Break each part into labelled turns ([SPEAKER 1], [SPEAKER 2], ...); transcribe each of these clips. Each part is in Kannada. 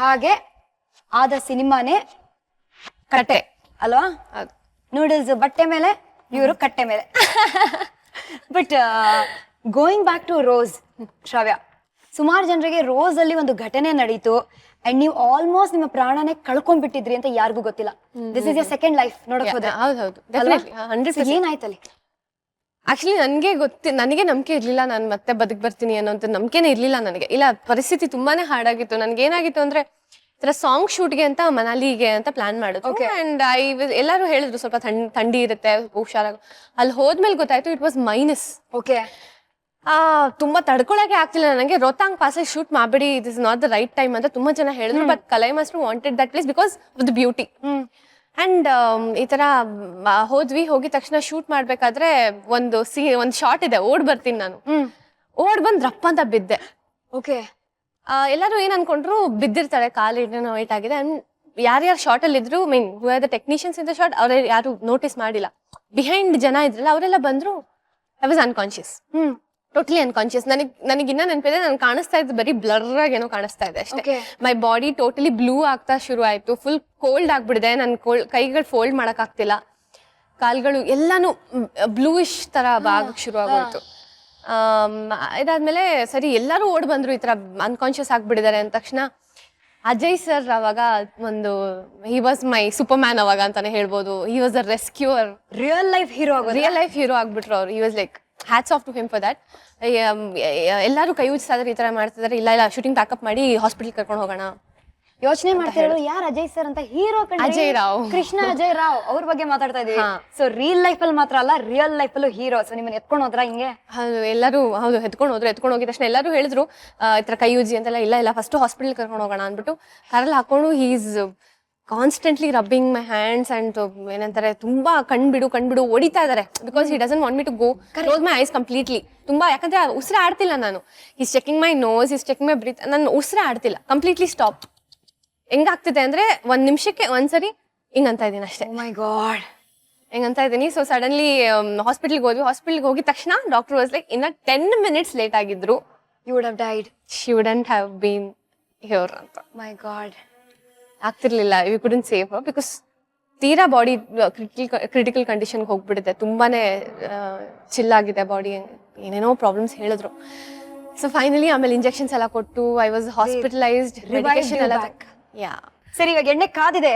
[SPEAKER 1] ಹಾಗೆ ಆದ ಸಿನಿಮಾನೇ ಕಟ್ಟೆ ಅಲ್ವಾ? ನೂಡಲ್ಸ್ ಬಟ್ಟೆ ಮೇಲೆ, ಇವರು ಕಟ್ಟೆ ಮೇಲೆ. But going back to Rose, Shravya, ಸುಮಾರು ಜನರಿಗೆ ರೋಸ್ ಅಲ್ಲಿ ಒಂದು ಘಟನೆ ನಡೀತು ಅಂಡ್ ನೀವು ಆಲ್ಮೋಸ್ಟ್ ನಿಮ್ಮ ಪ್ರಾಣನೇ ಕಳ್ಕೊಂಡ್ಬಿಟ್ಟಿದ್ರಿ ಅಂತ ಯಾರಿಗೂ ಗೊತ್ತಿಲ್ಲ. This is your second life ನೋಡಕ್ ಹೋದ್ರೆ. ಏನಾಯ್ತಲ್ಲಿ?
[SPEAKER 2] ಆಕ್ಚುಲಿ ನನಗೆ ನಂಬಿಕೆ ಇರ್ಲಿಲ್ಲ, ನಾನು ಮತ್ತೆ ಬದುಕ್ ಬರ್ತೀನಿ ಅನ್ನೋಂಥ ನಂಬಿಕೆನೇ ಇರ್ಲಿಲ್ಲ ನನಗೆ. ಇಲ್ಲ, ಪರಿಸ್ಥಿತಿ ತುಂಬಾನೇ ಹಾರ್ಡ್ ಆಗಿತ್ತು. ನನ್ಗೆ ಏನಾಗಿತ್ತು ಅಂದ್ರೆ ಈ ತರ ಸಾಂಗ್ ಶೂಟ್ಗೆ ಅಂತ ಮನಾಲಿಗೆ ಅಂತ ಪ್ಲಾನ್ ಮಾಡಿದ್ರು. ಅಂಡ್ ಎಲ್ಲರೂ ಹೇಳಿದ್ರು ಸ್ವಲ್ಪ ಥಂಡಿ ಇರುತ್ತೆ, ಹುಷಾರಾಗ. ಅಲ್ಲಿ ಹೋದ್ಮೇಲೆ ಗೊತ್ತಾಯ್ತು ಇಟ್ ವಾಸ್ ಮೈನಸ್.
[SPEAKER 1] ಓಕೆ,
[SPEAKER 2] ತುಂಬಾ ತಡ್ಕೊಳಕ್ಕೆ ಆಗ್ತಿಲ್ಲ ನನಗೆ. ರೋತಾಂಗ್ ಪಾಸಲ್ಲಿ ಶೂಟ್ ಮಾಡ್ಬೇಡಿ, it is not the right time ಅಂತ ತುಂಬಾ ಜನ ಹೇಳಿದ್ರು. But Kalai master wanted that place because of the beauty. And ಈ ತರ ಹೋಗಿದ ತಕ್ಷಣ ಶೂಟ್ ಮಾಡ್ಬೇಕಾದ್ರೆ ಒಂದು ಶಾರ್ಟ್ ಇದೆ, ಓಡ್ ಬರ್ತೀನಿ ನಾನು. ಓಡ್ ಬಂದ್ ರಪ್ಪ ಅಂತ ಬಿದ್ದೆ.
[SPEAKER 1] ಓಕೆ,
[SPEAKER 2] ಎಲ್ಲರೂ ಏನ್ ಅನ್ಕೊಂಡ್ರು ಬಿದ್ದಿರ್ತಾಳೆ, ಕಾಲು ಏನೋ ವೈಟ್ ಆಗಿದೆ. ಅಂಡ್ ಯಾರ್ಯಾರು ಶಾರ್ಟ್ ಅಲ್ಲಿ ಇದ್ರು, mean who are the technicians in the shot, ಅವ್ರ ಯಾರು ನೋಟಿಸ್ ಮಾಡಿಲ್ಲ. ಬಿಹೈಂಡ್ ಜನ ಇದ್ರಲ್ಲ ಅವರೆಲ್ಲ ಬಂದ್ರು. I was unconscious, totally unconscious. ನನಗಿನ್ನ ನೆನಪಿದೆ, ನನ್ ಕಾಣಿಸ್ತಾ ಇದ್ದು ಬರೀ ಬ್ಲರ್ ಆಗಿ ಏನೋ ಕಾಣಿಸ್ತಾ ಇದೆ ಅಷ್ಟೇ. ಮೈ ಬಾಡಿ ಟೋಟಲಿ ಬ್ಲೂ ಆಗ್ತಾ ಶುರು ಆಯ್ತು. ಫುಲ್ ಕೋಲ್ಡ್ ಆಗ್ಬಿಡಿದೆ. ನನ್ ಕೈಗಳು ಫೋಲ್ಡ್ ಮಾಡಕ್ ಆಗ್ತಿಲ್ಲ, ಕಾಲ್ಗಳು ಎಲ್ಲಾನು ಬ್ಲೂಯಿಶ್ ತರ ಆಗಕ್ ಶುರು ಆಗೋಯ್ತು. ಇದಾದ್ಮೇಲೆ ಸರಿ ಎಲ್ಲರೂ ಓಡ್ ಬಂದ್ರು, ಈ ತರ ಅನ್ಕಾನ್ಶಿಯಸ್ ಆಗ್ಬಿಟ್ಟಿದ್ದಾರೆ ಅಂದ ತಕ್ಷಣ ಅಜಯ್ ಸರ್ ಅವಾಗ ಒಂದು he was my superman ಅವಾಗ ಅಂತಾನೆ ಹೇಳ್ಬೋದು. He was a rescuer,
[SPEAKER 1] real life
[SPEAKER 2] hero ಆಗ್ಬಿಟ್ರು ಅವ್ರು. He was like hats off to him for that. ಎಲ್ಲರೂ ಕೈ ಉಜ್ತಾ ಇದಾರೆ, ಈ ತರ ಮಾಡ್ತಿದಾರೆ. ಇಲ್ಲ ಶೂಟಿಂಗ್ ಪ್ಯಾಕಪ್ ಮಾಡಿ ಹಾಸ್ಪಿಟಲ್ ಕರ್ಕೊಂಡು ಹೋಗೋಣ
[SPEAKER 1] ಯೋಚನೆ ಮಾಡ್ತಿರೋದು. ಯಾರು ಅಜಯ್ ಸರ್ ಅಂತ? ಹೀರೋ
[SPEAKER 2] ಅಜಯ್ ರಾವ್,
[SPEAKER 1] ಕೃಷ್ಣ ಅಜಯ್ ರಾವ್ ಅವ್ರ ಬಗ್ಗೆ ಮಾತಾಡ್ತಾ ಇದೀವಿ. ಸೊ ರಿಯಲ್ ಲೈಫ್ ಅಲ್ಲಿ ಮಾತ್ರ ಅಲ್ಲ, ರಿಯಲ್ ಲೈಫ್ ಅಲ್ಲೂ ಹೀರೋ. ಸೊ ನಿಮ್ಮನ್ನ ಎತ್ಕೊಂಡು ಹೋದ್ರ ಹಿಂಗೆ?
[SPEAKER 2] ಎಲ್ಲರೂ ಹೌದು ಎತ್ಕೊಂಡು ಹೋಗಿದ ತಕ್ಷಣ ಎಲ್ಲರೂ ಹೇಳಿದ್ರು ಈ ತರ ಕೈ ಉಜ್ಜಿ ಅಂತೆಲ್ಲ. ಇಲ್ಲ ಫಸ್ಟ್ ಹಾಸ್ಪಿಟಲ್ ಕರ್ಕೊಂಡು ಹೋಗೋಣ ಅಂದ್ಬಿಟ್ಟು ಕಾರಲ್ಲಿ ಹಾಕೊಂಡು he's constantly rubbing my hands and ಏನಂತಾರೆ ತುಂಬಾ ಕಣ್ಬಿಡು ಹೊಡಿತಾ ಇದಾರೆ. Because he doesn't want me to go close my eyes completely. ತುಂಬಾ ಯಾಕಂದ್ರೆ ಉಸಿರು ಆಡ್ತಿಲ್ಲ ನಾನು. Is checking my nose, is checking my breath. ನಾನು ಉಸಿರು ಆಡ್ತಿಲ್ಲ, ಕಂಪ್ಲೀಟ್ಲಿ ಸ್ಟಾಪ್. ಹೆಂಗಾಗ್ತಿದೆ ಅಂದ್ರೆ ಒಂದ್ ನಿಮಿಷಕ್ಕೆ ಒಂದ್ಸರಿ ಹಿಂಗಂತ ಇದೀನಿ ಅಷ್ಟೇ.
[SPEAKER 1] ಮೈ ಗಾಡ್,
[SPEAKER 2] ಹೆಂಗಂತ ಇದೀನಿ. ಸೊ ಸಡನ್ಲಿ ಹಾಸ್ಪಿಟಲ್ಗೆ ಹೋದ್ವಿ. ಹಾಸ್ಪಿಟಲ್ಗೆ ಹೋಗಿದ ತಕ್ಷಣ ಡಾಕ್ಟರ್ ವಾಸ್ ಲೈಕ್ ಇನ್ನ 10 minutes ಲೇಟ್ ಆಗಿದ್ರು,
[SPEAKER 1] you would have died,
[SPEAKER 2] she wouldn't have been here ಅಂತ.
[SPEAKER 1] ಮೈ ಗಾಡ್,
[SPEAKER 2] ಆಗ್ತಿರ್ಲಿಲ್ಲ. We couldn't save her because ತೀರಾ ಬಾಡಿ ಕ್ರಿಟಿಕಲ್ ಕಂಡೀಷನ್ಗೆ ಹೋಗ್ಬಿಟ್ಟಿದೆ. ತುಂಬಾನೇ ಚಿಲ್ ಆಗಿದೆ ಬಾಡಿ, ಏನೇನೋ ಪ್ರಾಬ್ಲಮ್ಸ್ ಹೇಳಿದ್ರು. ಸೊ ಫೈನಲಿ ಆಮೇಲೆ ಇಂಜೆಕ್ಷನ್ಸ್ ಎಲ್ಲ ಕೊಟ್ಟು ಐ ವಾಸ್ ಹಾಸ್ಪಿಟಲೈಸ್ಡ್, ಮೆಡಿಕೇಶನ್ ಎಲ್ಲ.
[SPEAKER 1] ಸರಿ, ಇವಾಗ ಎಣ್ಣೆ ಕಾದಿದೆ.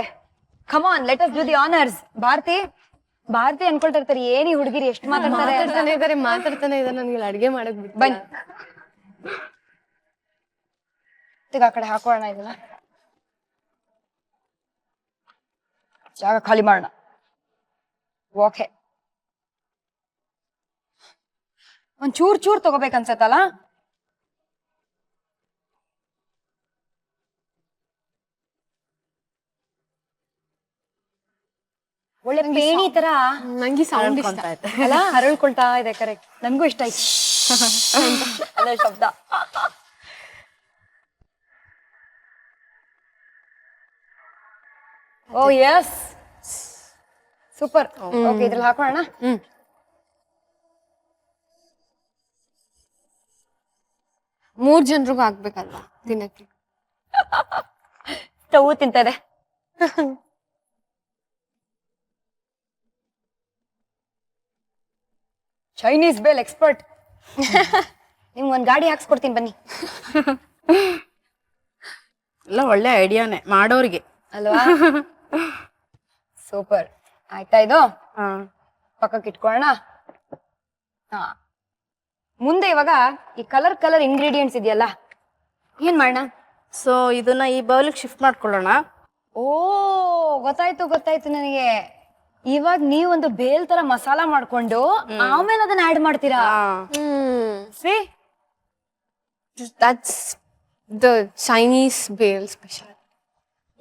[SPEAKER 1] Come on, let us do the honours. Bharati ಅನ್ಕೊಳ್ತಾ ಇರ್ತಾರೆ, ಏನಿ ಹುಡುಗಿರಿ ಎಷ್ಟು ಮಾತಾಡ್ತಾನೆ
[SPEAKER 2] ಇದಾರೆ. ನನಗೆ ಅಡ್ಗೆ ಮಾಡಕ್ ಬಿಟ್ಟು
[SPEAKER 1] ಬನ್ನಿ ಆ ಕಡೆ ಹಾಕೋಣ. ಇದನ್ನ ಜಾಗ ಖಾಲಿ ಮಾಡೋಣ. ಓಕೆ, ಒಂದ್ ಚೂರ್ ತಗೋಬೇಕನ್ಸತ್ತಲ್ಲ. ಒಳ್ಳೆ ಪೇಣಿ ತರ
[SPEAKER 2] ನಂಗೆ ಸೌಂಡ್ ಇಷ್ಟ
[SPEAKER 1] ಅಲ್ಲ, ಹರಳ್ಕೊಳ್ತಾ ಇದೆ. ಕರೆಕ್ಟ್, ನನ್ಗೂ ಇಷ್ಟ ಆಯ್ತು ಅದೇ ಶಬ್ದ. ಓ ಯಸ್, ಸೂಪರ್. ಓಕೆ, ಇದ್ರಲ್ಲಿ ಹಾಕೋಣ.
[SPEAKER 2] 3 ಜನರಿಗೂ ಆಗ್ಬೇಕಲ್ವಾ ತಿನ್ನಕ್ಕೆ.
[SPEAKER 1] ಸ್ಟವ್ ತಿಂತದೆ. Chinese bhel expert. ನಿಮ್ಗೆ ಒಂದ್ ಗಾಡಿ ಹಾಕ್ಸ್ಕೊಡ್ತೀನಿ ಬನ್ನಿ.
[SPEAKER 3] ಎಲ್ಲ ಒಳ್ಳೆ ಐಡಿಯಾನೆ ಮಾಡೋರಿಗೆ
[SPEAKER 1] ಅಲ್ವಾ? ಸೂಪರ್. ಆಯ್ತಾ, ಇದು ಪಕ್ಕಕ್ಕೆ ಇಟ್ಕೊಳ್ಳೋಣ. ಮುಂದೆ ಇವಾಗ ಈ ಕಲರ್ ಇಂಗ್ರೀಡಿಯೆಂಟ್ಸ್ ಇದೆಯಲ್ಲ, ಏನ್ ಮಾಡೋಣ?
[SPEAKER 3] ಸೊ ಇದನ್ನ ಈ ಬೌಲಿಗೆ ಶಿಫ್ಟ್ ಮಾಡ್ಕೊಳ್ಳೋಣ.
[SPEAKER 1] ಓ, ಗೊತ್ತಾಯ್ತು ನನಗೆ. ಇವಾಗ ನೀವೊಂದು ಬೇಲ್ ತರ ಮಸಾಲ ಮಾಡ್ಕೊಂಡು ಆಮೇಲೆ ಅದನ್ನ ಆಡ್ ಮಾಡ್ತೀರಾ?
[SPEAKER 2] See, that's the Chinese bale special.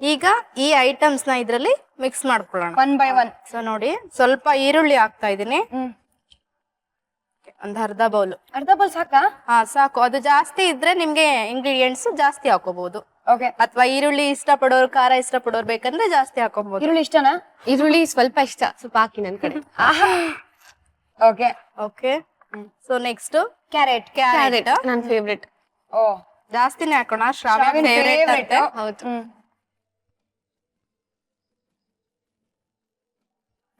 [SPEAKER 3] ಈಗ ಈ ಐಟಮ್ಸ್ ನ ಇದ್ರಲ್ಲಿ ಮಿಕ್ಸ್ ಮಾಡ್ಕೊಳ್ಳೋಣ
[SPEAKER 1] 1 by 1.
[SPEAKER 3] ಸೊ ನೋಡಿ, ಸ್ವಲ್ಪ ಈರುಳ್ಳಿ ಹಾಕ್ತಾ ಇದೀನಿ. ಒಂದ್ ಅರ್ಧ ಬೌಲ್
[SPEAKER 1] ಸಾಕಾ?
[SPEAKER 3] ಸಾಕು. ಅದು ಜಾಸ್ತಿ ಇದ್ರೆ ನಿಮ್ಗೆ ಇಂಗ್ರೀಡಿಯೆಂಟ್ಸ್ ಜಾಸ್ತಿ ಹಾಕೋಬಹುದು.
[SPEAKER 1] ಓಕೆ,
[SPEAKER 3] ಅಥವಾ ಈರುಳ್ಳಿ ಇಷ್ಟಪಡೋರು, ಖಾರ ಇಷ್ಟಪಡೋರು ಬೇಕಂದ್ರೆ ಜಾಸ್ತಿ ಹಾಕೋಬಹುದು.
[SPEAKER 1] ಈರುಳ್ಳಿ ಇಷ್ಟನಾ?
[SPEAKER 2] ಈರುಳ್ಳಿ ಸ್ವಲ್ಪ ಇಷ್ಟ, ಸ್ವಲ್ಪ ಹಾಕಿ ನನ್ ಕಡೆ.
[SPEAKER 1] ಓಕೆ.
[SPEAKER 3] ಸೊ ನೆಕ್ಸ್ಟ್
[SPEAKER 1] ಕ್ಯಾರೆಟ್
[SPEAKER 2] ನನ್ ಫೇವ್ರೆಟ್.
[SPEAKER 1] ಓ,
[SPEAKER 3] ಜಾಸ್ತಿನೇ ಹಾಕೋಣ. ಶ್ರಾವ್ಯ
[SPEAKER 1] ಶ್ರಾವ್ಯನ್
[SPEAKER 3] ಫೇವ್ರೇಟ್
[SPEAKER 1] favorite.
[SPEAKER 3] ಅಂತೆ.
[SPEAKER 2] ಹೌದು.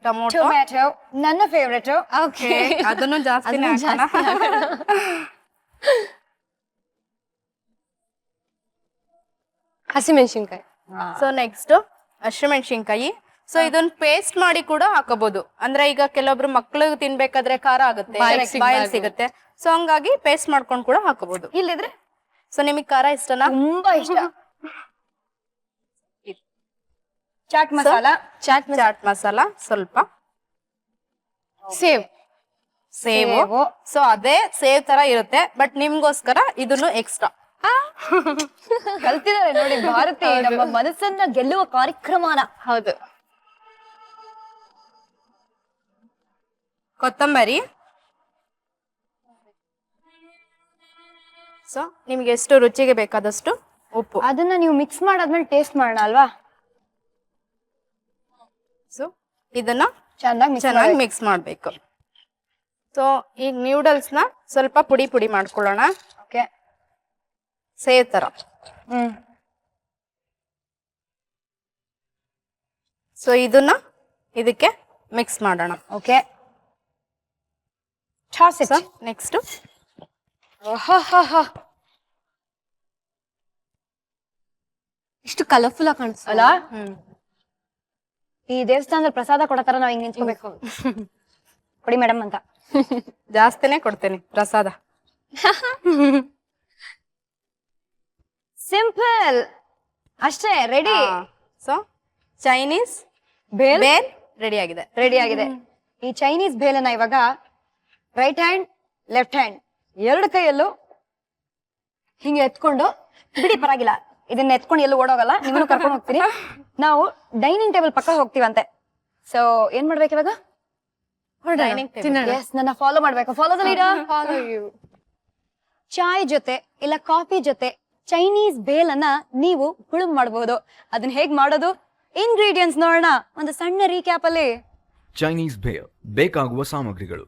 [SPEAKER 3] ಟೊಮೊಟೊ
[SPEAKER 1] ಟೊಮ್ಯಾಟೊ ನನ್ನ ಫೇವ್ರೇಟ್.
[SPEAKER 2] ಓಕೆ
[SPEAKER 3] ಅದನ್ನು ಜಾಸ್ತಿನೇ ಹಾಕೋಣ.
[SPEAKER 2] ಹಸಿಮೆಣಸಿನ್ಕಾಯಿ.
[SPEAKER 3] ಸೊ ನೆಕ್ಸ್ಟ್ ಹಸಿಮೆಣಸಿನ್ಕಾಯಿ. ಸೊ ಇದನ್ನ ಪೇಸ್ಟ್ ಮಾಡಿ ಕೂಡ ಹಾಕೋಬಹುದು. ಅಂದ್ರೆ ಈಗ ಕೆಲವೊಬ್ರು ಮಕ್ಳು ತಿನ್ಬೇಕಾದ್ರೆ ಖಾರ ಆಗುತ್ತೆ,
[SPEAKER 2] ಬಾಯಿಗ್
[SPEAKER 3] ಬಾಯಲ್ಲಿ ಸಿಗುತ್ತೆ. ಸೊ ಹಂಗಾಗಿ ಪೇಸ್ಟ್ ಮಾಡ್ಕೊಂಡು ಕೂಡ ಹಾಕೋಬಹುದು.
[SPEAKER 1] ಇಲ್ಲಿದ್ರೆ
[SPEAKER 3] ಸೊ ನಿಮಗೆ ಖಾರ ಇಷ್ಟನಾ?
[SPEAKER 1] ತುಂಬಾ ಇಷ್ಟ. ಚಾಟ್ ಮಸಾಲ,
[SPEAKER 3] ಚಾಟ್ ಮಸಾಲ ಸ್ವಲ್ಪ,
[SPEAKER 2] ಸೇವ್.
[SPEAKER 3] ಸೇವು.
[SPEAKER 1] ಸೇವು.
[SPEAKER 3] ಸೊ ಅದೇ ಸೇವ್ ತರ ಇರುತ್ತೆ, ಬಟ್ ನಿಮ್ಗೋಸ್ಕರ ಇದನ್ನು ಎಕ್ಸ್ಟ್ರಾ.
[SPEAKER 1] ಕಲ್ತಿದ್ದಾರೆ ನೋಡಿ ಭಾರತಿ, ನಮ್ಮ ಮನಸ್ಸನ್ನ ಗೆಲ್ಲುವ ಕಾರ್ಯಕ್ರಮನ.
[SPEAKER 2] ಹೌದು.
[SPEAKER 3] ಕೊತ್ತಂಬರಿ. ಸೊ ನಿಮ್ಗೆ ಎಷ್ಟು ರುಚಿಗೆ ಬೇಕಾದಷ್ಟು ಉಪ್ಪು.
[SPEAKER 1] ಅದನ್ನ ನೀವು ಮಿಕ್ಸ್ ಮಾಡಾದ್ಮೇಲೆ ಟೇಸ್ಟ್ ಮಾಡೋಣ ಅಲ್ವಾ?
[SPEAKER 3] ಸೊ ಇದನ್ನ
[SPEAKER 1] ಚೆನ್ನಾಗಿ
[SPEAKER 3] ಚೆನ್ನಾಗಿ ಮಿಕ್ಸ್ ಮಾಡ್ಬೇಕು. ಸೊ ಈಗ ನ್ಯೂಡಲ್ಸ್ ನ ಸ್ವಲ್ಪ ಪುಡಿ ಪುಡಿ ಮಾಡ್ಕೊಳ್ಳೋಣ.
[SPEAKER 1] ಓಕೆ.
[SPEAKER 3] ಸೇವ್ ತರ. ಸೊ ಇದನ್ನ ಇದಕ್ಕೆ ಮಿಕ್ಸ್ ಮಾಡೋಣ.
[SPEAKER 1] ಓಕೆ.
[SPEAKER 3] ಸೊ ನೆಕ್ಸ್ಟ್
[SPEAKER 2] ಇಷ್ಟು ಕಲರ್ಫುಲ್ ಆಗಿ ಕಾಣಿಸ್ತಲ್ಲ.
[SPEAKER 1] ಅಲ್ಲ, ಈ ದೇವಸ್ಥಾನದಲ್ಲಿ ಪ್ರಸಾದ ಕೊಡತಾರ ನಾವ್ ಹಿಂಗ್ ನಿಂತ್ಕೋಬೇಕು. ಕೊಡಿ ಮೇಡಮ್ ಅಂತ.
[SPEAKER 3] ಜಾಸ್ತಿನೇ ಕೊಡ್ತೇನೆ ಪ್ರಸಾದ.
[SPEAKER 1] ಸಿಂಪಲ್ ಅಷ್ಟೇ, ready.
[SPEAKER 3] So Chinese
[SPEAKER 1] bhel
[SPEAKER 3] bhel ready ಆಗಿದೆ.
[SPEAKER 1] ರೆಡಿ ಆಗಿದೆ. ಈ ಚೈನೀಸ್ ಬೇಲನ್ನ ಇವಾಗ ರೈಟ್ ಹ್ಯಾಂಡ್ ಲೆಫ್ಟ್ ಹ್ಯಾಂಡ್ ಎರಡು ಕೈಯಲ್ಲೂ ಹಿಂಗೆ ಎತ್ಕೊಂಡು ಬಿಡಿ, ಪರವಾಗಿಲ್ಲ, ಇದನ್ನ ಎತ್ಕೊಂಡು ಎಲ್ಲೂ ಓಡೋಗಲ್ಲ, ನಿಮ್ಮನ್ನು ಕರ್ಕೊಂಡು ಹೋಗ್ತೀನಿ. ನಾವು ಡೈನಿಂಗ್ ಟೇಬಲ್ ಪಕ್ಕ ಹೋಗ್ತೀವಂತೆ. ಸೊ ಏನ್ ಮಾಡ್ಬೇಕು ಇವಾಗ? ಎಸ್, ನನ್ನ ಫಾಲೋ ಮಾಡ್ಬೇಕು. Follow the leader. ಚಾಯ್ ಜೊತೆ ಇಲ್ಲ ಕಾಫಿ ಜೊತೆ ಚೈನೀಸ್ ಬೇಲ್ ಅನ್ನ ನೀವು ಹುಳುಂ ಮಾಡಬಹುದು. ಅದನ್ನ ಹೇಗ್ ಮಾಡೋದು, ಇಂಗ್ರೀಡಿಯೆಂಟ್ಸ್ ನೋಡೋಣ ಒಂದು ಸಣ್ಣ ರೀಕ್ಯಾಪ್ ಅಲ್ಲಿ.
[SPEAKER 4] ಚೈನೀಸ್ ಬೇಲ್ ಬೇಕಾಗುವ ಸಾಮಗ್ರಿಗಳು: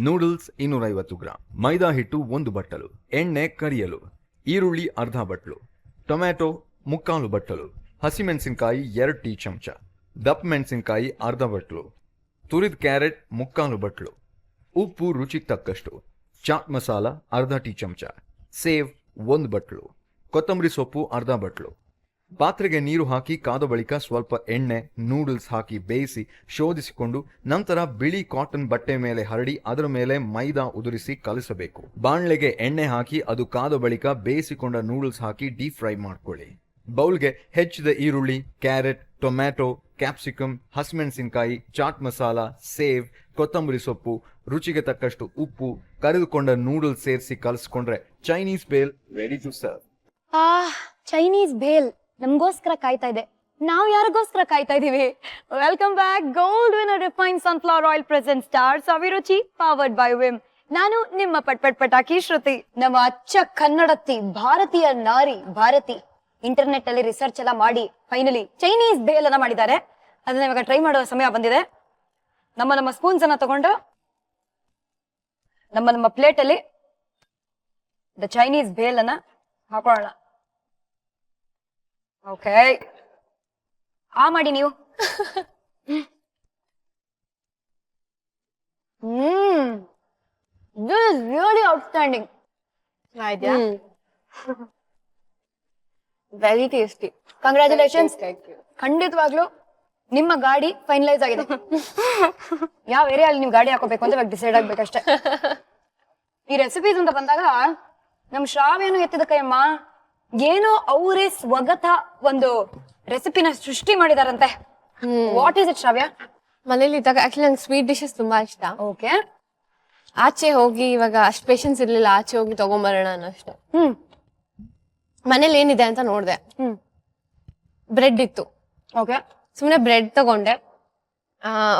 [SPEAKER 4] ನೂಡಲ್ಸ್ 250 ಗ್ರಾಂ, ಮೈದಾ ಹಿಟ್ಟು 1 ಬಟ್ಟಲು, ಎಣ್ಣೆ ಕರಿಯಲು, ಈರುಳ್ಳಿ ಅರ್ಧ ಬಟ್ಲು, ಟೊಮ್ಯಾಟೊ 3/4 ಬಟ್ಟಲು, ಹಸಿಮೆಣಸಿನಕಾಯಿ 2 ಟೀ ಚಮಚ, ದಪ್ಪ ಮೆಣಸಿನಕಾಯಿ ಅರ್ಧ ಬಟ್ಲು, ತುರಿದ ಕ್ಯಾರೆಟ್ 3/4 ಬಟ್ಲು, ಉಪ್ಪು ರುಚಿಗೆ ತಕ್ಕಷ್ಟು, ಚಾಟ್ ಮಸಾಲ ಅರ್ಧ ಟೀ ಚಮಚ, ಸೇವ್ 1 ಬಟ್ಲು, ಕೊತ್ತಂಬರಿ ಸೊಪ್ಪು ಅರ್ಧ ಬಟ್ಲು. ಪಾತ್ರೆಗೆ ನೀರು ಹಾಕಿ ಕಾದ ಬಳಿಕ ಸ್ವಲ್ಪ ಎಣ್ಣೆ, ನೂಡಲ್ಸ್ ಹಾಕಿ ಬೇಯಿಸಿ ಶೋಧಿಸಿಕೊಂಡು ನಂತರ ಬಿಳಿ ಕಾಟನ್ ಬಟ್ಟೆ ಮೇಲೆ ಹರಡಿ ಅದರ ಮೇಲೆ ಮೈದಾ ಉದುರಿಸಿ ಕಲಿಸಬೇಕು. ಬಾಣ್ಲೆಗೆ ಎಣ್ಣೆ ಹಾಕಿ ಅದು ಕಾದ ಬಳಿಕ ಬೇಯಿಸಿಕೊಂಡ ನೂಡಲ್ಸ್ ಹಾಕಿ ಡೀಪ್ ಫ್ರೈ ಮಾಡ್ಕೊಳ್ಳಿ. ಬೌಲ್ಗೆ ಹೆಚ್ಚಿದ ಈರುಳ್ಳಿ, ಕ್ಯಾರೆಟ್, ಟೊಮ್ಯಾಟೊ, ಕ್ಯಾಪ್ಸಿಕಮ್, ಹಸಿಮೆಣಸಿನಕಾಯಿ, ಚಾಟ್ ಮಸಾಲ, ಸೇವ್, ಕೊತ್ತಂಬರಿ ಸೊಪ್ಪು, ರುಚಿಗೆ ತಕ್ಕಷ್ಟು ಉಪ್ಪು, ಕರೆದುಕೊಂಡ ನೂಡಲ್ಸ್ ಸೇರಿಸಿ ಕಲಿಸ್ಕೊಂಡ್ರೆ Chinese bhel ready to serve.
[SPEAKER 1] Chinese bhel ನಮಗೋಸ್ಕರ ಕಾಯ್ತಾ ಇದೆ. ನಾವು ಯಾರಿಗೋಸ್ಕರ ಕಾಯ್ತಾ ಇದೀವಿ? Welcome back. Gold Winner refine sunflower oil present star Saviruchi powered by Vim. ನಾನು ನಿಮ್ಮ ಪಟಾಕಿ ಶ್ರುತಿ. ನಮ್ಮ ಅಚ್ಚ ಕನ್ನಡತಿ ಭಾರತೀಯ ನಾರಿ ಭಾರತಿ ಇಂಟರ್ನೆಟ್ ಅಲ್ಲಿ ರಿಸರ್ಚ್ ಎಲ್ಲ ಮಾಡಿ ಫೈನಲಿ ಚೈನೀಸ್ ಬೇಲ್ ಅನ್ನ ಮಾಡಿದ್ದಾರೆ. ಅದನ್ನ ಇವಾಗ ಟ್ರೈ ಮಾಡುವ ಸಮಯ ಬಂದಿದೆ. ನಮ್ಮ ಸ್ಪೂನ್ಸ್ ಅನ್ನ ತಗೊಂಡು ನಮ್ಮ ಪ್ಲೇಟ್ ಅಲ್ಲಿ ದ ಚೈನೀಸ್ ಬೇಲ್ ಅನ್ನ ಹಾಕೊಳ್ಳೋಣ. ಓಕೆ, ಮಾಡಿ ನೀವು. This is really outstanding.
[SPEAKER 3] ಇದೆಯಾ?
[SPEAKER 2] Very tasty.
[SPEAKER 1] ಕಂಗ್ರ್ಯಾಚುಲೇಷನ್ಸ್. ಖಂಡಿತವಾಗ್ಲೂ ನಿಮ್ಮ ಗಾಡಿ ಫೈನಲೈಸ್ ಆಗಿದೆ. ಯಾವ ಏರಿಯಾದಲ್ಲಿ ನೀವು ಗಾಡಿ ಹಾಕೋಬೇಕು ಅಂತ ಇವಾಗ ಡಿಸೈಡ್ ಆಗ್ಬೇಕಷ್ಟೇ. ಈ ರೆಸಿಪೀಸ್ ಅಂತ ಬಂದಾಗ ನಮ್ ಶ್ರಾವ್ಯನು ಎತ್ತಿದ ಕೈಯಮ್ಮ ಏನೋ ಅವರೇ ಸ್ವಗತ ಒಂದು ರೆಸಿಪಿನ ಸೃಷ್ಟಿ ಮಾಡಿದಾರಂತೆ. ವಾಟ್ ಈಸ್ ಇಟ್ ಶ್ರಾವ್ಯ?
[SPEAKER 2] ಮನೇಲಿ ಇದ್ದಾಗ ಆಕ್ಚುಲಿ ನಂಗೆ ಸ್ವೀಟ್ ಡಿಶಸ್ ತುಂಬಾ ಇಷ್ಟ.
[SPEAKER 1] ಓಕೆ.
[SPEAKER 2] ಆಚೆ ಹೋಗಿ ಇವಾಗ ಅಷ್ಟು ಪೇಷನ್ಸ್ ಇರ್ಲಿಲ್ಲ, ಆಚೆ ಹೋಗಿ ತಗೊಂಬರೋಣ ಅನ್ನೋಷ್ಟು. ಮನೇಲಿ ಏನಿದೆ ಅಂತ ನೋಡ್ದೆ. ಬ್ರೆಡ್ ಇತ್ತು.
[SPEAKER 1] ಓಕೆ.
[SPEAKER 2] ಸುಮ್ನೆ ಬ್ರೆಡ್ ತಗೊಂಡೆ.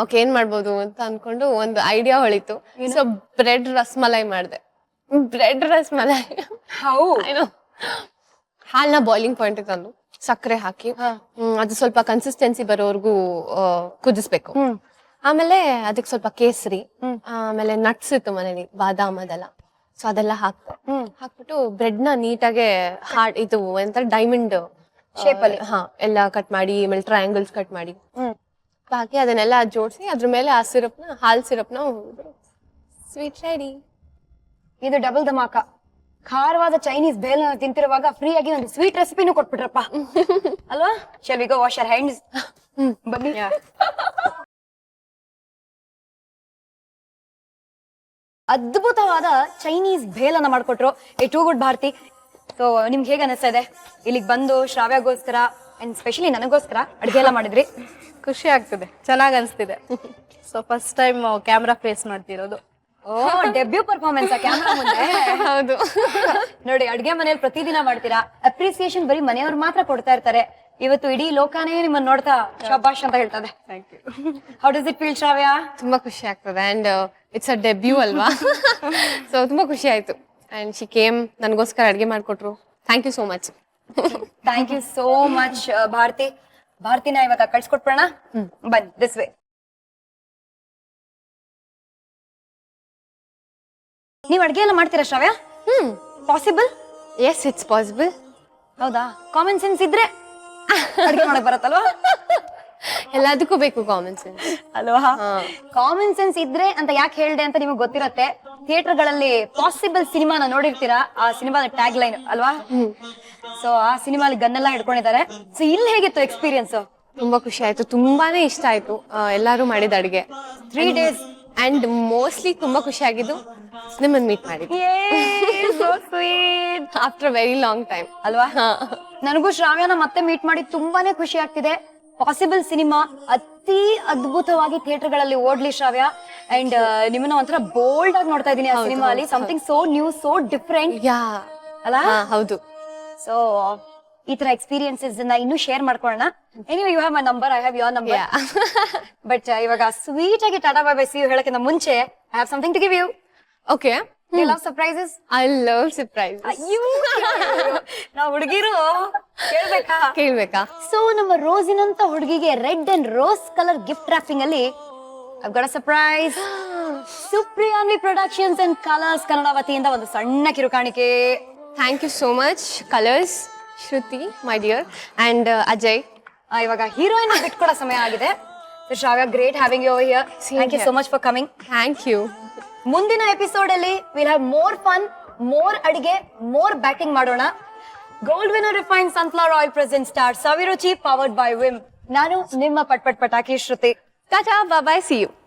[SPEAKER 2] ಓಕೆ, ಏನ್ ಮಾಡ್ಬೋದು ಅಂತ ಅನ್ಕೊಂಡು ಒಂದು ಐಡಿಯಾ ಹೊಳಿತು. ಸೊ ಬ್ರೆಡ್ ರಸ್ಮಲೈ ಮಾಡಿದೆ. ಬ್ರೆಡ್ ರಸ್ಮಲೈ ಏನು, ಹಾಲ್ನ ಬಾಯ್ಲಿಂಗ್ ಪಾಯಿಂಟ್ ತಂದು ಸಕ್ಕರೆ ಹಾಕಿ ಅದು ಸ್ವಲ್ಪ ಕನ್ಸಿಸ್ಟೆನ್ಸಿ ಬರೋವರೆಗೂ ಕುದಿಸ್ಬೇಕು. ಆಮೇಲೆ ಅದಕ್ಕೆ ಸ್ವಲ್ಪ ಕೇಸರಿ, ಆಮೇಲೆ ನಟ್ಸ್ ಇತ್ತು ಮನೇಲಿ, ಬಾದಾಮ್ ಅದೆಲ್ಲ. ಸೊ ಅದೆಲ್ಲ ಹಾಕ್ಬಿಟ್ಟು ಬ್ರೆಡ್ ನ ನೀಟಾಗೆ ಹಾರ್ಡ್ ಇದು ಎಂತ ಡೈಮಂಡ್
[SPEAKER 1] Shape ಅಲ್ಲಿ.
[SPEAKER 2] ಹಾ ಎಲ್ಲ ಕಟ್ ಮಾಡಿ ಆಮೇಲೆ ಟ್ರಯಾಂಗಲ್ಸ್ ಕಟ್ ಮಾಡಿ ಹಾಕಿ ಅದನ್ನೆಲ್ಲ ಜೋಡಿಸಿ ಅದ್ರ ಮೇಲೆ ಆ ಸಿರಪ್ನ ಹಾಲ್ ಸಿರಪ್ನ ಸ್ವೀಟ್ ರೆಡಿ.
[SPEAKER 1] ಇದು ಡಬಲ್ ಧಮಾಕ. ಖಾರವಾದ ಚೈನೀಸ್ ಬೇಲ್ ತಿಂತಿರುವಾಗ ಫ್ರೀ ಆಗಿ ಒಂದು ಸ್ವೀಟ್ ರೆಸಿಪಿನೂ ಕೊಟ್ಬಿಟ್ರಪ್ಪ ಅಲ್ವಾ? Shall we go wash our hands? ಬನ್ನಿ. ಅದ್ಭುತವಾದ ಚೈನೀಸ್ ಬೇಲನ್ನ ಮಾಡ್ಕೊಟ್ರು. Too good Bharati. ಸೊ ನಿಮ್ಗೆ ಹೇಗೆ ಅನಿಸ್ತಾ ಇದೆ ಇಲ್ಲಿಗೆ ಬಂದು ಶ್ರಾವ್ಯಗೋಸ್ಕರ ಅಂಡ್ ಸ್ಪೆಷಲಿ ನನಗೋಸ್ಕರ ಅಡ್ಗೆ ಎಲ್ಲ ಮಾಡಿದ್ರಿ?
[SPEAKER 3] ಖುಷಿ ಆಗ್ತಿದೆ, ಚೆನ್ನಾಗ್ ಅನ್ಸ್ತಿದೆ. So first time camera face ಮಾಡ್ತಿರೋದು.
[SPEAKER 1] ಓ, ಡೆಬ್ಯೂ ಪರ್ಫಾರ್ಮೆನ್ಸ್ ಕ್ಯಾಮ್ರಾ ಮುಂದೆ.
[SPEAKER 2] ಹೌದು.
[SPEAKER 1] ನೋಡಿ, ಅಡ್ಗೆ ಮನೇಲಿ ಪ್ರತಿದಿನ ಮಾಡ್ತೀರಾ, ಅಪ್ರಿಸಿಯೇಷನ್ ಬರೀ ಮನೆಯವ್ರು ಮಾತ್ರ ಕೊಡ್ತಾ ಇರ್ತಾರೆ. ಇವತ್ತು ಇಡೀ ಲೋಕನೇ ನಿಮ್ಮನ್ನ ನೋಡ್ತಾ ಶಬಾಷ್ ಅಂತ ಹೇಳ್ತದೆ.
[SPEAKER 3] Thank you.
[SPEAKER 1] How does it feel Shravya?
[SPEAKER 2] ತುಂಬಾ ಖುಷಿ ಆಗ್ತದೆ ಅಂಡ್ ಇಟ್ಸ್ ಅ ಡೆಬ್ಯೂ ಅಲ್ವಾ? ಸೊ ತುಂಬಾ ಖುಷಿ ಆಯ್ತು. ಅಂಡ್ ಶಿ ಕೇಮ್, ನನಗೋಸ್ಕರ ಅಡ್ಗೆ ಮಾಡ್ಕೊಟ್ರು. Thank you so much.
[SPEAKER 1] Thank you so much Bharati. ಭಾರತಿನ ಇವಾಗ ಕಳ್ಸ್ಕೊಟ್ಬಿಡೋಣ. ಬನ್ನಿ, ದಿಸ್ ವೇ. ನೀವ್ ಅಡ್ಗೆ ಎಲ್ಲ ಮಾಡ್ತೀರಾ Shravya? Possible?
[SPEAKER 2] Yes, it's possible.
[SPEAKER 1] ಹೌದಾ? ಕಾಮನ್ ಸೆನ್ಸ್ ಇದ್ರೆ ಅಡ್ಗೆ ಮಾಡಕ್ ಬರತ್ತಲ್ವಾ?
[SPEAKER 2] ಎಲ್ಲದಕ್ಕೂ ಬೇಕು ಕಾಮನ್ ಸೆನ್ಸ್
[SPEAKER 1] ಅಲ್ವಾ? ಕಾಮನ್ ಸೆನ್ಸ್ ಇದ್ರೆ ಅಂತ ಯಾಕೆ ಹೇಳ್ದೆ ಅಂತ ನಿಮಗೆ ಗೊತ್ತಿರತ್ತೆ. ಥಿಯೇಟರ್ ಗಳಲ್ಲಿ ಪಾಸಿಬಲ್ ಸಿನಿಮಾನ ನೋಡಿರ್ತೀರಾ, ಆ ಸಿನಿಮಾದ ಟ್ಯಾಗ್ ಲೈನ್ ಅಲ್ವಾ? ಸೊ ಆ ಸಿನಿಮಾಲಿ ಗನ್ನೆಲ್ಲ ಹಿಡ್ಕೊಂಡಿದ್ದಾರೆ. ಸೊ ಇಲ್ಲಿ ಹೇಗಿತ್ತು ಎಕ್ಸ್ಪೀರಿಯನ್ಸ್?
[SPEAKER 2] ತುಂಬಾ ಖುಷಿ ಆಯ್ತು, ತುಂಬಾನೇ ಇಷ್ಟ ಆಯ್ತು ಎಲ್ಲಾರು ಮಾಡಿದ ಅಡಿಗೆ.
[SPEAKER 1] 3 days
[SPEAKER 2] ಅಂಡ್ ಮೋಸ್ಟ್ಲಿ ತುಂಬಾ ಖುಷಿ ಆಗಿದ್ದು ನಿಮ್ಮನ್ನ ಮೀಟ್ ಮಾಡಿ ಆಫ್ಟರ್ ವೆರಿ ಲಾಂಗ್ ಟೈಮ್
[SPEAKER 1] ಅಲ್ವಾ? ನನಗೂ ಶ್ರಾವ್ಯನ ಮತ್ತೆ ಮೀಟ್ ಮಾಡಿ ತುಂಬಾನೇ ಖುಷಿ ಆಗ್ತಿದೆ. ಪಾಸಿಬಲ್ ಸಿನಿಮಾ ಅತಿ ಅದ್ಭುತವಾಗಿ ಥಿಯೇಟರ್ ಗಳಲ್ಲಿ ಓಡ್ಲಿ ಶ್ರಾವ್ಯ. ಅಂಡ್ ನಿಮ್ಮನ್ನ ಒಂಥರ ಬೋಲ್ಡ್ ಆಗಿ ನೋಡ್ತಾ ಇದೀನಿ ಆ ಸಿನಿಮಾ ಅಲ್ಲಿ. Something so new, so different
[SPEAKER 2] ಯಾ
[SPEAKER 1] ಅಲ್ಲ?
[SPEAKER 2] ಹೌದು.
[SPEAKER 1] ಸೊ ಈ ತರ ಎಕ್ಸ್ಪೀರಿಯನ್ಸಸ್ ಇನ್ನೂ ಶೇರ್ ಮಾಡ್ಕೊಳ್ಳೋಣ. Anyway, you have my number, I have your number. But ಇವಾಗ ಸ್ವೀಟ್ ಆಗಿ tata bye bye see you ಹೇಳಕ್ಕಿಂತ ಮುಂಚೆ I have something to give you.
[SPEAKER 2] Okay.
[SPEAKER 1] You love surprises?
[SPEAKER 2] I love surprise.
[SPEAKER 1] ನಾವು ಹುಡುಗಿರು ಕೇಳ್ಬೇಕಾ?
[SPEAKER 2] ಕೇಳ್ಬೇಕಾ?
[SPEAKER 1] ಸೊ ನಮ್ಮ ರೋಸಿನಂತ ಹುಡುಗಿಗೆ red and rose colour gift wrapping ಅಲ್ಲಿ I've got a surprise. Supriyanvi productions and Colors Kannada ವತಿಯಿಂದ ಒಂದು ಸಣ್ಣ ಕಿರುಕಾಣಿಕೆ.
[SPEAKER 2] Thank you so much Colors, Shruti my dear and Ajay.
[SPEAKER 1] ಇವಾಗ ಹೀರೋಯಿನ್ ಬಿಟ್ಕೊಡೋ ಸಮಯ ಆಗಿದೆ. So Shravya, great having you over here. Thank you so much for coming.
[SPEAKER 2] Thank you.
[SPEAKER 1] ಮುಂದಿನ ಎಪಿಸೋಡ್ ಅಲ್ಲಿ will have more fun, more ಅಡಿಗೆ, ಮೋರ್ ಬ್ಯಾಟಿಂಗ್ ಮಾಡೋಣ. Gold Winner refine sunflower oil present star Saviruchi powered by Vim. ನಾನು ನಿಮ್ಮ ಪಟ್ ಪಟ್ ಪಟಾಕಿ Shruti.
[SPEAKER 2] Tata, bye, see you.